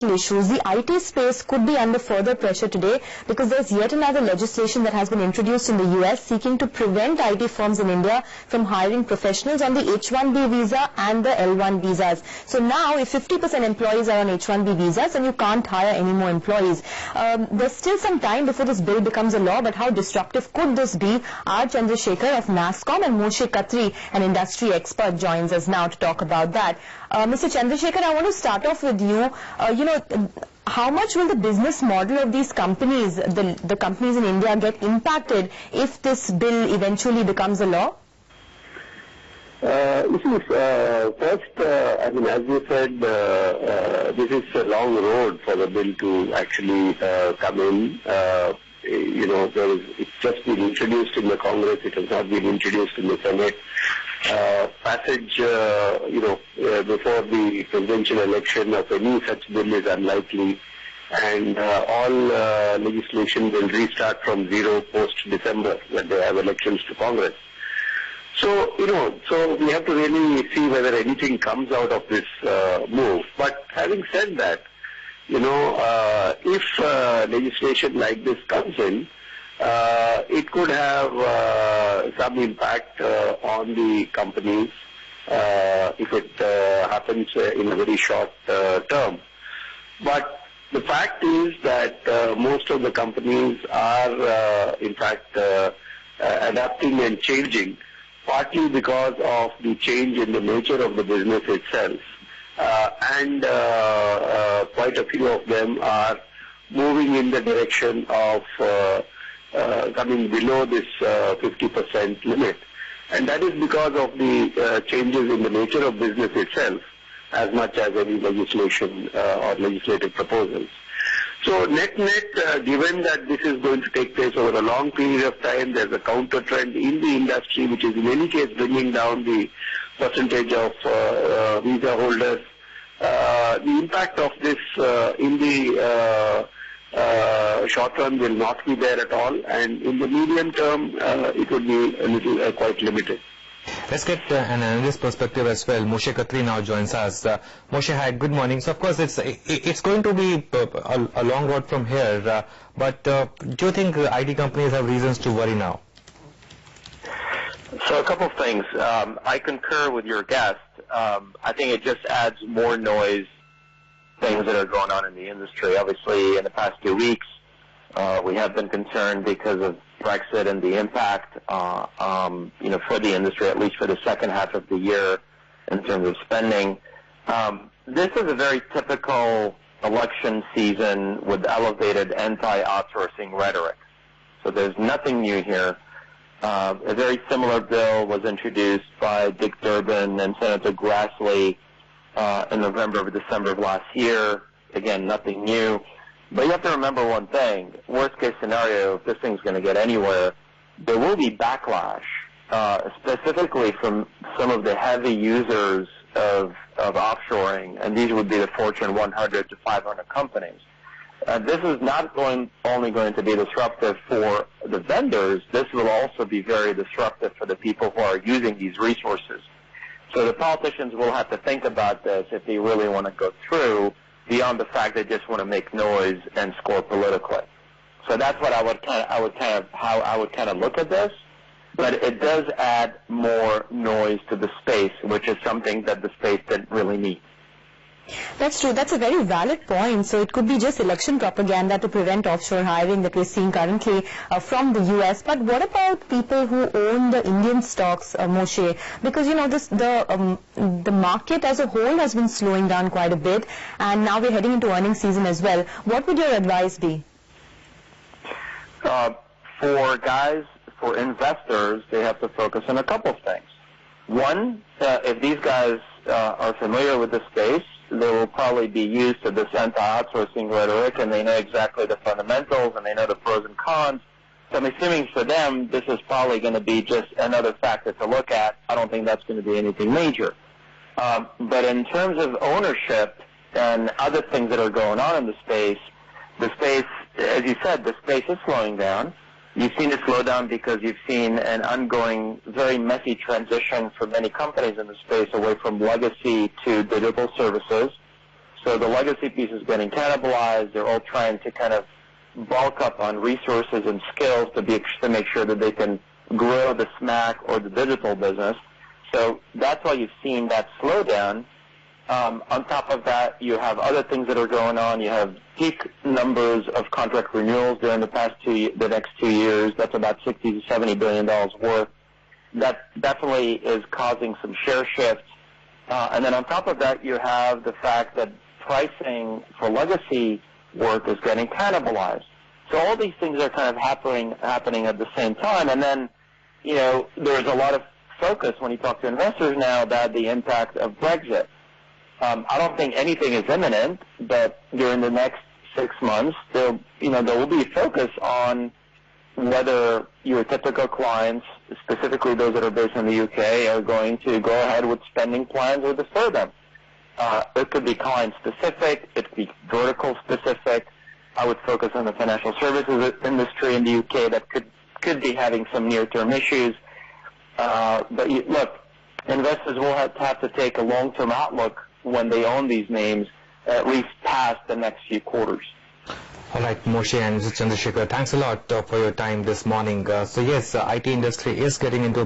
issues, the IT space could be under further pressure today because there's yet another legislation that has been introduced in the US seeking to prevent IT firms in India from hiring professionals on the H-1B visa and the L-1 visas. So now if 50% employees are on H-1B visas, then you can't hire any more employees. There's still some time before this bill becomes a law, but how disruptive could this be? R. Chandrasekhar of NASSCOM and Moshe Katri, an industry expert, joins us now to talk about that. Mr. Chandrasekhar, I want to start off with you. How much will the business model of these companies, the companies in India, get impacted if this bill eventually becomes a law? First, I mean, as you said, this is a long road for the bill to actually come in. It's just been introduced in the Congress. It has not been introduced in the Senate. Passage, before the presidential election of any such bill is unlikely, and all legislation will restart from zero post-December when they have elections to Congress. So we have to really see whether anything comes out of this move. But having said that, if legislation like this comes in, it could have some impact on the companies if it happens in a very short term. But the fact is that most of the companies are, in fact, adapting and changing, partly because of the change in the nature of the business itself. And quite a few of them are moving in the direction of coming below this 50% limit. And that is because of the changes in the nature of business itself, as much as any legislation or legislative proposals. So net-net, given that this is going to take place over a long period of time, there's a counter trend in the industry, which is in any case bringing down the percentage of visa holders. The impact of this in the short run will not be there at all, and in the medium term, it would be a little quite limited. Let's get an analyst perspective as well. Moshe Katri now joins us. Moshe, hi, good morning. So of course it's going to be a long road from here, but do you think IT companies have reasons to worry now? So a couple of things. I concur with your guest. I think it just adds more noise, things that are going on in the industry. Obviously, in the past 2 weeks, we have been concerned because of Brexit and the impact, for the industry, at least for the second half of the year in terms of spending. This is a very typical election season with elevated anti-outsourcing rhetoric. So there's nothing new here. A very similar bill was introduced by Dick Durbin and Senator Grassley in November or December of last year. Again, nothing new. But you have to remember one thing. Worst case scenario, if this thing's going to get anywhere, there will be backlash, specifically from some of the heavy users of offshoring, and these would be the Fortune 100 to 500 companies. This is not only going to be disruptive for the vendors, this will also be very disruptive for the people who are using these resources. So the politicians will have to think about this if they really want to go through, beyond the fact they just want to make noise and score politically. So that's what I would kind of look at this. But it does add more noise to the space, which is something that the space didn't really need. That's true. That's a very valid point. So it could be just election propaganda to prevent offshore hiring that we're seeing currently from the US. But what about people who own the Indian stocks, Moshe? Because the market as a whole has been slowing down quite a bit, and now we're heading into earnings season as well. What would your advice be? For investors, they have to focus on a couple of things. One, if these guys are familiar with the space, they will probably be used to this anti-outsourcing rhetoric, and they know exactly the fundamentals, and they know the pros and cons. So I'm assuming for them, this is probably going to be just another factor to look at. I don't think that's going to be anything major. But in terms of ownership and other things that are going on in the space, as you said, the space is slowing down. You've seen it slow down because you've seen an ongoing, very messy transition for many companies in the space away from legacy to digital services. So the legacy piece is getting cannibalized. They're all trying to kind of bulk up on resources and skills to make sure that they can grow the SMAC or the digital business. So that's why you've seen that slowdown. On top of that, you have other things that are going on. You have peak numbers of contract renewals during the next 2 years. That's about $60 to $70 billion worth. That definitely is causing some share shifts. And then on top of that, you have the fact that pricing for legacy work is getting cannibalized. So all these things are kind of happening at the same time. And then, there's a lot of focus when you talk to investors now about the impact of Brexit. I don't think anything is imminent, but during the next 6 months, there will be focus on whether your typical clients, specifically those that are based in the UK, are going to go ahead with spending plans or defer them. It could be client-specific. It could be vertical-specific. I would focus on the financial services industry in the UK that could be having some near-term issues. But look, investors will have to take a long-term outlook when they own these names, at least past the next few quarters. All right, Moshe and Mr. Chandrasekhar, thanks a lot for your time this morning. So yes, IT industry is getting into